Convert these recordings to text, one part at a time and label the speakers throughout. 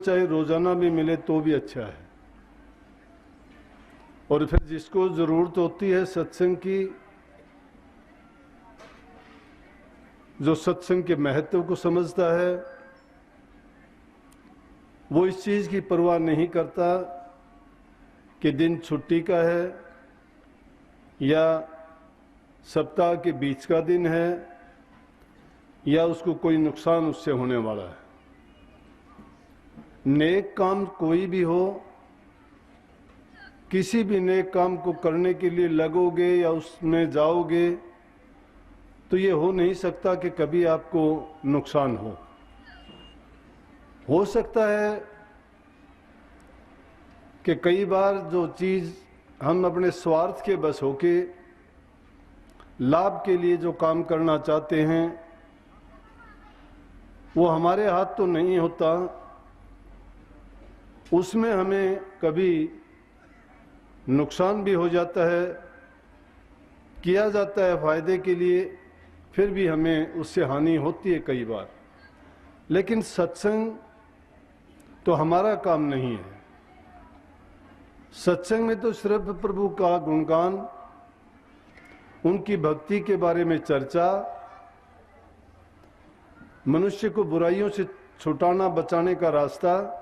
Speaker 1: चाहे रोजाना भी मिले तो भी अच्छा है। और फिर जिसको जरूरत होती है सत्संग की, जो सत्संग के महत्व को समझता है, वो इस चीज की परवाह नहीं करता कि दिन छुट्टी का है या सप्ताह के बीच का दिन है या उसको कोई नुकसान उससे होने वाला है। नेक काम कोई भी हो, किसी भी नेक काम को करने के लिए लगोगे या उसमें जाओगे तो ये हो नहीं सकता कि कभी आपको नुकसान हो सकता है कि कई बार जो चीज हम अपने स्वार्थ के बस होके लाभ के लिए जो काम करना चाहते हैं वो हमारे हाथ तो नहीं होता, उसमें हमें कभी नुकसान भी हो जाता है, किया जाता है फायदे के लिए, फिर भी हमें उससे हानि होती है कई बार। लेकिन सत्संग तो हमारा काम नहीं है। सत्संग में तो सिर्फ प्रभु का गुणगान, उनकी भक्ति के बारे में चर्चा, मनुष्य को बुराइयों से छुटाना बचाने का रास्ता,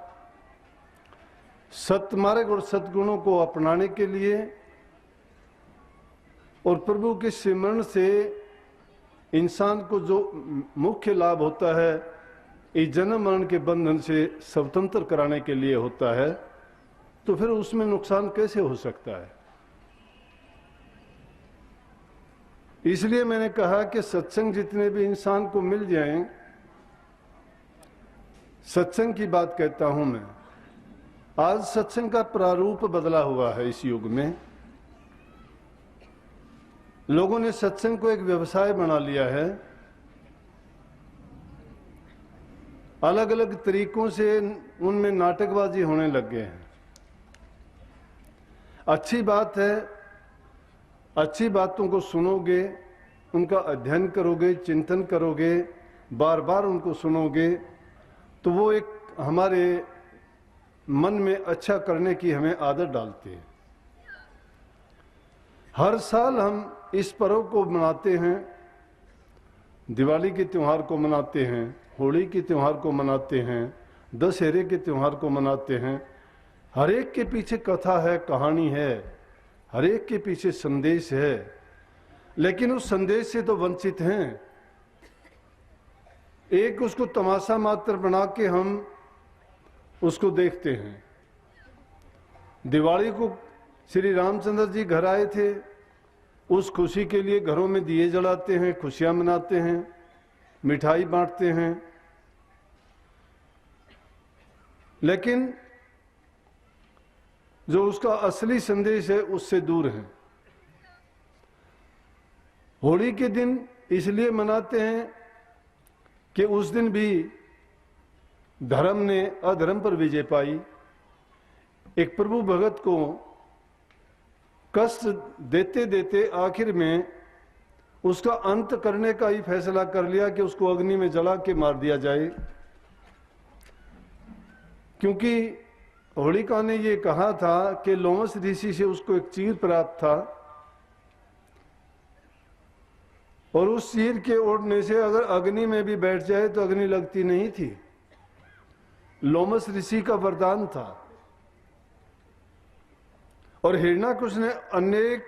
Speaker 1: सत्मार्ग और सद्गुणों को अपनाने के लिए और प्रभु के सिमरण से इंसान को जो मुख्य लाभ होता है इस जन्म मरण के बंधन से स्वतंत्र कराने के लिए होता है। तो फिर उसमें नुकसान कैसे हो सकता है? इसलिए मैंने कहा कि सत्संग जितने भी इंसान को मिल जाएं, सत्संग की बात कहता हूं मैं। आज सत्संग का प्रारूप बदला हुआ है। इस युग में लोगों ने सत्संग को एक व्यवसाय बना लिया है। अलग अलग तरीकों से उनमें नाटकबाजी होने लग गए हैं। अच्छी बात है, अच्छी बातों को सुनोगे, उनका अध्ययन करोगे, चिंतन करोगे, बार बार उनको सुनोगे तो वो एक हमारे मन में अच्छा करने की हमें आदत डालती है। हर साल हम इस पर्व को मनाते हैं, दिवाली के त्योहार को मनाते हैं, होली के त्योहार को मनाते हैं, दशहरे के त्योहार को मनाते हैं। हर एक के पीछे कथा है, कहानी है, हर एक के पीछे संदेश है, लेकिन उस संदेश से तो वंचित हैं। एक उसको तमाशा मात्र बना के हम उसको देखते हैं। दिवाली को श्री रामचंद्र जी घर आए थे, उस खुशी के लिए घरों में दिए जलाते हैं, खुशियां मनाते हैं, मिठाई बांटते हैं, लेकिन जो उसका असली संदेश है उससे दूर है। होली के दिन इसलिए मनाते हैं कि उस दिन भी धर्म ने अधर्म पर विजय पाई। एक प्रभु भगत को कष्ट देते देते आखिर में उसका अंत करने का ही फैसला कर लिया कि उसको अग्नि में जला के मार दिया जाए, क्योंकि होलिका ने ये कहा था कि लोमस ऋषि से उसको एक चीर प्राप्त था और उस चीर के ओढ़ने से अगर अग्नि में भी बैठ जाए तो अग्नि लगती नहीं थी। लोमस ऋषि का वरदान था। और हिरण्याकुश ने अनेक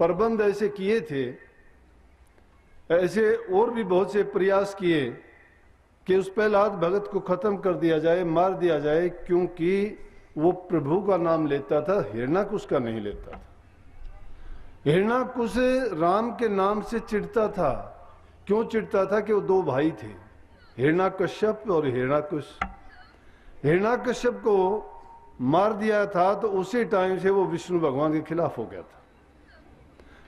Speaker 1: प्रबंध ऐसे किए थे, ऐसे और भी बहुत से प्रयास किए कि उस प्रहलाद भगत को खत्म कर दिया जाए, मार दिया जाए, क्योंकि वो प्रभु का नाम लेता था, हिरण्याकुश का नहीं लेता था। हिरण्याकुश राम के नाम से चिढ़ता था। क्यों चिढ़ता था? कि वो दो भाई थे, हिरण्याकश्यप और हिरण्याकुश। हिरण्याकश्यप को मार दिया था तो उसी टाइम से वो विष्णु भगवान के खिलाफ हो गया था।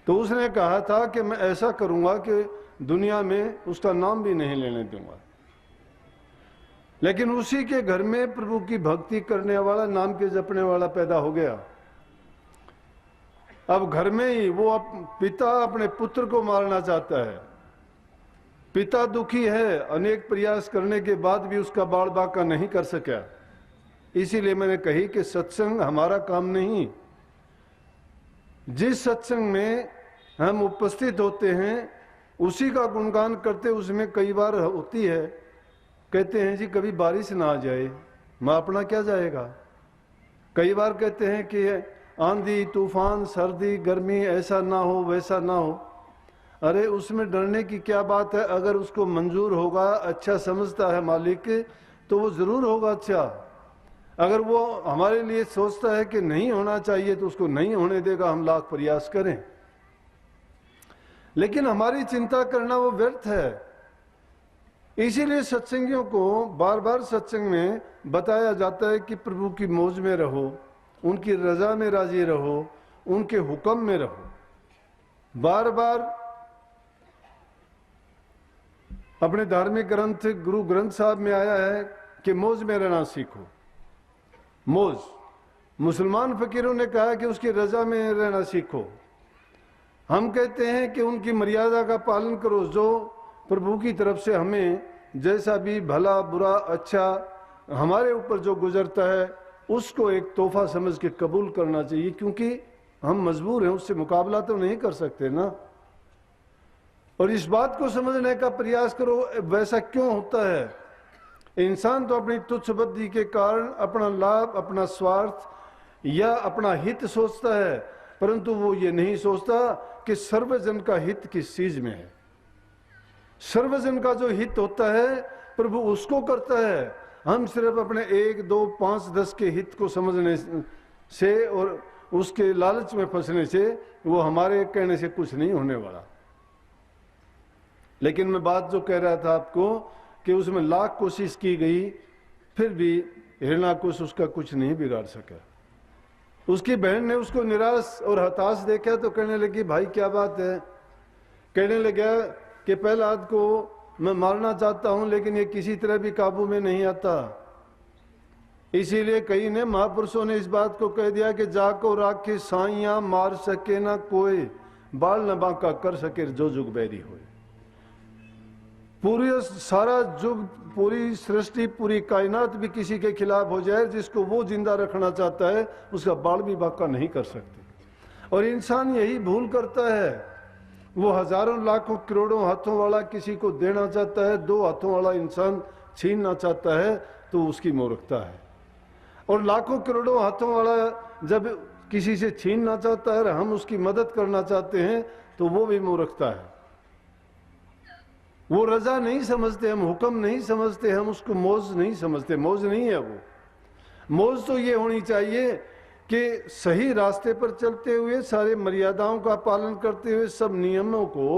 Speaker 1: तो उसने कहा था कि मैं ऐसा करूंगा कि दुनिया में उसका नाम भी नहीं लेने दूंगा। लेकिन उसी के घर में प्रभु की भक्ति करने वाला, नाम के जपने वाला पैदा हो गया। अब घर में ही वो पिता अपने पुत्र को मारना चाहता है। पिता दुखी है, अनेक प्रयास करने के बाद भी उसका बाल बांका नहीं कर सका। इसीलिए मैंने कही कि सत्संग हमारा काम नहीं। जिस सत्संग में हम उपस्थित होते हैं उसी का गुणगान करते, उसमें कई बार होती है, कहते हैं जी कभी बारिश ना आ जाए, मापना क्या जाएगा। कई बार कहते हैं कि आंधी तूफान सर्दी गर्मी ऐसा ना हो वैसा ना हो। अरे उसमें डरने की क्या बात है, अगर उसको मंजूर होगा, अच्छा समझता है मालिक, तो वो जरूर होगा अच्छा। अगर वो हमारे लिए सोचता है कि नहीं होना चाहिए तो उसको नहीं होने देगा, हम लाख प्रयास करें। लेकिन हमारी चिंता करना वो व्यर्थ है। इसीलिए सत्संगियों को बार बार सत्संग में बताया जाता है कि प्रभु की मौज में रहो, उनकी रजा में राजी रहो, उनके हुक्म में रहो। बार बार अपने धार्मिक ग्रंथ गुरु ग्रंथ साहब में आया है कि मौज में रहना सीखो। मौज, मुसलमान फकीरों ने कहा कि उसकी रजा में रहना सीखो। हम कहते हैं कि उनकी मर्यादा का पालन करो। जो प्रभु की तरफ से हमें जैसा भी भला बुरा अच्छा हमारे ऊपर जो गुजरता है उसको एक तोहफा समझ के कबूल करना चाहिए, क्योंकि हम मजबूर हैं, उससे मुकाबला तो नहीं कर सकते ना। और इस बात को समझने का प्रयास करो वैसा क्यों होता है। इंसान तो अपनी तुच्छ बुद्धि के कारण अपना लाभ, अपना स्वार्थ या अपना हित सोचता है, परंतु वो ये नहीं सोचता कि सर्वजन का हित किस चीज में है। सर्वजन का जो हित होता है प्रभु उसको करता है। हम सिर्फ अपने 1, 2, 5, 10 के हित को समझने से और उसके लालच में फंसने से वो हमारे कहने से कुछ नहीं होने वाला। लेकिन मैं बात जो कह रहा था आपको कि उसमें लाख कोशिश की गई फिर भी हिरण्याकुश उसका कुछ नहीं बिगाड़ सका। उसकी बहन ने उसको निराश और हताश देखा तो कहने लगी भाई क्या बात है। कहने लगा कि प्रहलाद को मैं मारना चाहता हूं लेकिन ये किसी तरह भी काबू में नहीं आता। इसीलिए कई ने महापुरुषों ने इस बात को कह दिया कि जाको राखे साइया मार सके ना कोई, बाल न बांका कर सके जो जुग बैरी होए। पूरी सारा जुग, पूरी सृष्टि, पूरी कायनात भी किसी के खिलाफ हो जाए, जिसको वो जिंदा रखना चाहता है उसका बाल भी बांका नहीं कर सकते। और इंसान यही भूल करता है। वो हजारों लाखों करोड़ों हाथों वाला किसी को देना चाहता है, 2 हाथों वाला इंसान छीनना चाहता है तो उसकी मूर्खता है। और लाखों करोड़ों हाथों वाला जब किसी से छीनना चाहता है और हम उसकी मदद करना चाहते हैं तो वो भी मूर्खता है। वो रजा नहीं समझते, हम हुक्म नहीं समझते, हम उसको मौज नहीं समझते। मौज नहीं है वो। मौज तो ये होनी चाहिए कि सही रास्ते पर चलते हुए, सारे मर्यादाओं का पालन करते हुए, सब नियमों को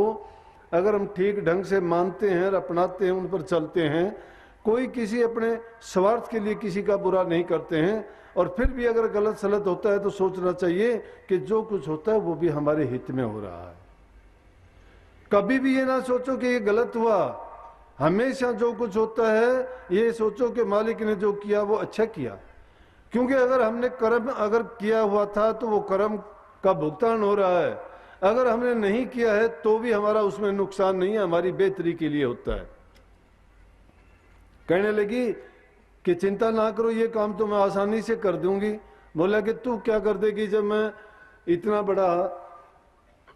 Speaker 1: अगर हम ठीक ढंग से मानते हैं और अपनाते हैं, उन पर चलते हैं, कोई किसी अपने स्वार्थ के लिए किसी का बुरा नहीं करते हैं। और फिर भी अगर गलत सलत होता है तो सोचना चाहिए कि जो कुछ होता है वो भी हमारे हित में हो रहा है। कभी भी ये ना सोचो कि ये गलत हुआ। हमेशा जो कुछ होता है ये सोचो कि मालिक ने जो किया वो अच्छा किया। क्योंकि अगर हमने कर्म अगर किया हुआ था तो वो कर्म का भुगतान हो रहा है। अगर हमने नहीं किया है तो भी हमारा उसमें नुकसान नहीं है, हमारी बेहतरी के लिए होता है। कहने लगी कि चिंता ना करो, ये काम तो मैं आसानी से कर दूंगी। बोला कि तू क्या कर देगी जब मैं इतना बड़ा,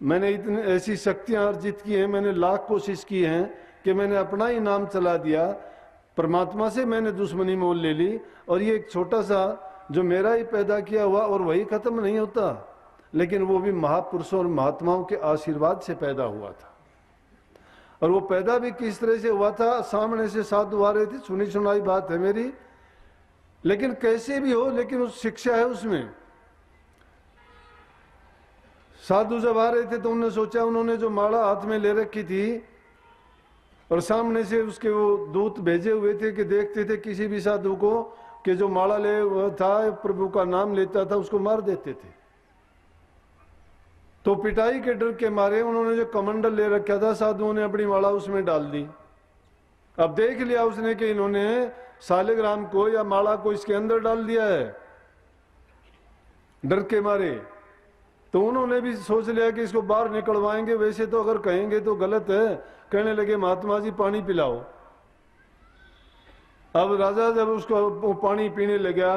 Speaker 1: मैंने इतनी ऐसी शक्तियां अर्जित की हैं, मैंने लाख कोशिश की हैं कि मैंने अपना ही नाम चला दिया, परमात्मा से मैंने दुश्मनी मोल ले ली, और ये एक छोटा सा जो मेरा ही पैदा किया हुआ और वही खत्म नहीं होता, लेकिन वो भी महापुरुषों और महात्माओं के आशीर्वाद से पैदा हुआ था। और वो पैदा भी किस तरह से हुआ था, सामने से साधु आ रहे थे, सुनी सुनाई बात है मेरी, लेकिन कैसे भी हो, लेकिन उस शिक्षा है उसमें। साधु जब आ रहे थे तो उन्होंने सोचा, उन्होंने जो माला हाथ में ले रखी थी और सामने से उसके वो दूत भेजे हुए थे कि देखते थे किसी भी साधु को कि जो माला ले था, प्रभु का नाम लेता था, उसको मार देते थे। तो पिटाई के डर के मारे उन्होंने जो कमंडल ले रखा था, साधुओं ने अपनी माला उसमें डाल दी। अब देख लिया उसने कि इन्होंने सालिग्राम को या माला को इसके अंदर डाल दिया है, डर के मारे। तो उन्होंने भी सोच लिया कि इसको बाहर निकलवाएंगे, वैसे तो अगर कहेंगे तो गलत है। कहने लगे महात्मा जी पानी पिलाओ। अब राजा जब उसको पानी पीने लगा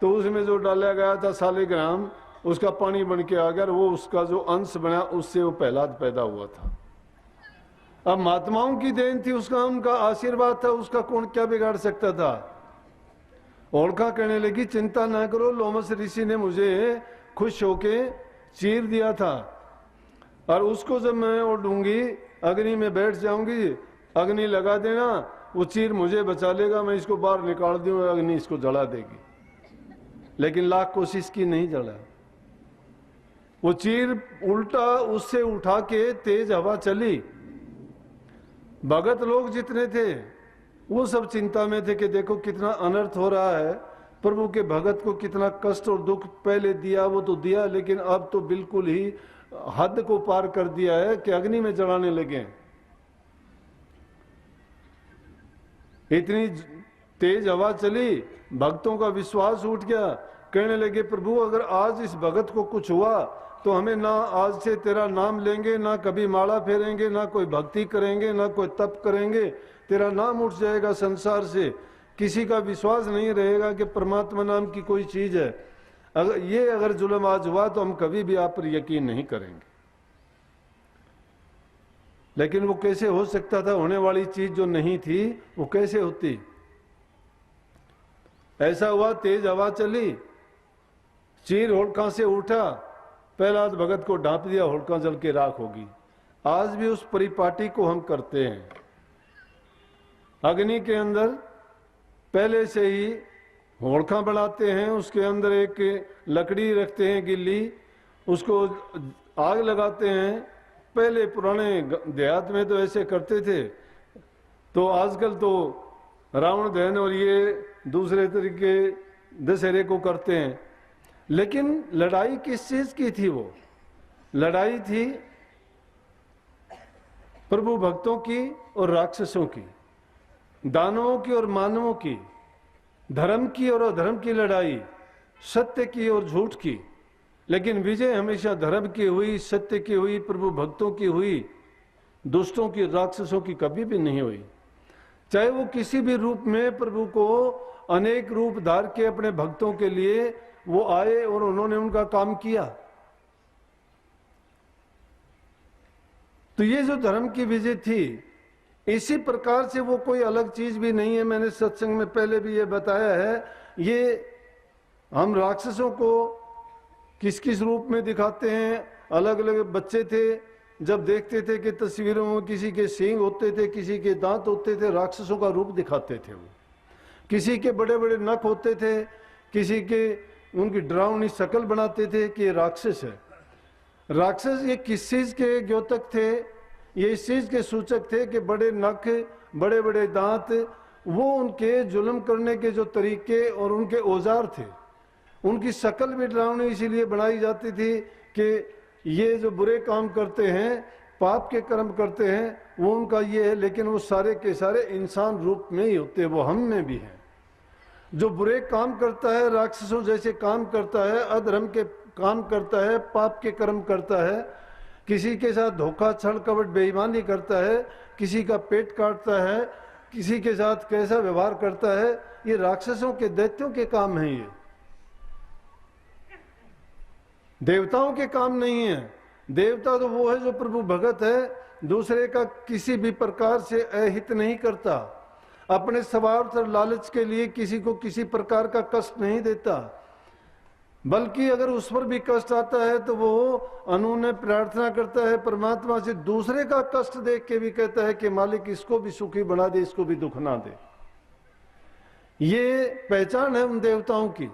Speaker 1: तो उसमें जो डाला गया था शालिग्राम, उसका पानी बन के आ गया, वो उसका जो अंश बना उससे वो प्रहलाद पैदा हुआ था। अब महात्माओं की देन थी, उसका उनका आशीर्वाद था, उसका कौन क्या बिगाड़ सकता था। होलिका कहने लगी चिंता ना करो, लोमस ऋषि ने मुझे खुश होके चीर दिया था, और उसको जब मैं उड़ूंगी अग्नि में बैठ जाऊंगी, अग्नि लगा देना, वो चीर मुझे बचा लेगा, मैं इसको बाहर निकाल दूंगा, अग्नि इसको जला देगी। लेकिन लाख कोशिश की, नहीं जला। वो चीर उल्टा उससे उठा के तेज हवा चली। भगत लोग जितने थे वो सब चिंता में थे कि देखो कितना अनर्थ हो रहा है, प्रभु के भगत को कितना कष्ट और दुख पहले दिया वो तो दिया, लेकिन अब तो बिल्कुल ही हद को पार कर दिया है कि अग्नि में जलाने लगे। इतनी तेज हवा चली, भक्तों का विश्वास उठ गया, कहने लगे प्रभु अगर आज इस भगत को कुछ हुआ तो हमें ना आज से तेरा नाम लेंगे, ना कभी माला फेरेंगे, ना कोई भक्ति करेंगे, ना कोई तप करेंगे, तेरा नाम उठ जाएगा संसार से, किसी का विश्वास नहीं रहेगा कि परमात्मा नाम की कोई चीज है। अगर जुल्म आज हुआ तो हम कभी भी आप पर यकीन नहीं करेंगे। लेकिन वो कैसे हो सकता था, होने वाली चीज जो नहीं थी वो कैसे होती। ऐसा हुआ, तेज हवा चली, चीर होलिका से उठा, प्रहलाद भगत को ढांप दिया, होलिका जल के राख होगी। आज भी उस परिपाटी को हम करते हैं। अग्नि के अंदर पहले से ही होलिका बनाते हैं, उसके अंदर एक लकड़ी रखते हैं गिल्ली, उसको आग लगाते हैं। पहले पुराने देहात में तो ऐसे करते थे, तो आजकल तो रावण दहन और ये दूसरे तरीके दशहरे को करते हैं। लेकिन लड़ाई किस चीज की थी? वो लड़ाई थी प्रभु भक्तों की और राक्षसों की, दानवों की और मानवों की, धर्म की और अधर्म की लड़ाई, सत्य की और झूठ की। लेकिन विजय हमेशा धर्म की हुई, सत्य की हुई, प्रभु भक्तों की हुई, दुष्टों की, राक्षसों की कभी भी नहीं हुई। चाहे वो किसी भी रूप में प्रभु को अनेक रूप धार के अपने भक्तों के लिए वो आए और उन्होंने उनका काम किया। तो ये जो धर्म की विजय थी, इसी प्रकार से वो कोई अलग चीज भी नहीं है। मैंने सत्संग में पहले भी ये बताया है। ये हम राक्षसों को किस किस रूप में दिखाते हैं। अलग अलग बच्चे थे, जब देखते थे कि तस्वीरों में किसी के सींग होते थे, किसी के दांत होते थे, राक्षसों का रूप दिखाते थे। वो किसी के बड़े बड़े नख होते थे, किसी के उनकी डरावनी शक्ल बनाते थे कि ये राक्षस है। राक्षस ये किस चीज के द्योतक थे? ये इस चीज के सूचक थे कि बड़े नख, बड़े बड़े दांत, वो उनके जुल्म करने के जो तरीके और उनके औजार थे। उनकी शक्ल भी डरावनी इसीलिए बनाई जाती थी कि ये जो बुरे काम करते हैं, पाप के कर्म करते हैं, वो उनका ये है। लेकिन वो सारे के सारे इंसान रूप में ही होते, वो हम में भी हैं। जो बुरे काम करता है, राक्षसों जैसे काम करता है, अधर्म के काम करता है, पाप के कर्म करता है, किसी के साथ धोखा, छल, कपट, बेईमानी करता है, किसी का पेट काटता है, किसी के साथ कैसा व्यवहार करता है, ये राक्षसों के, दैत्यों के काम हैं। ये देवताओं के काम नहीं है। देवता तो वो है जो प्रभु भगत है, दूसरे का किसी भी प्रकार से अहित नहीं करता, अपने स्वार्थ और लालच के लिए किसी को किसी प्रकार का कष्ट नहीं देता। बल्कि अगर उस पर भी कष्ट आता है तो वो अनुनय प्रार्थना करता है परमात्मा से, दूसरे का कष्ट देख के भी कहता है कि मालिक इसको भी सुखी बना दे, इसको भी दुख ना दे। ये पहचान है उन देवताओं की।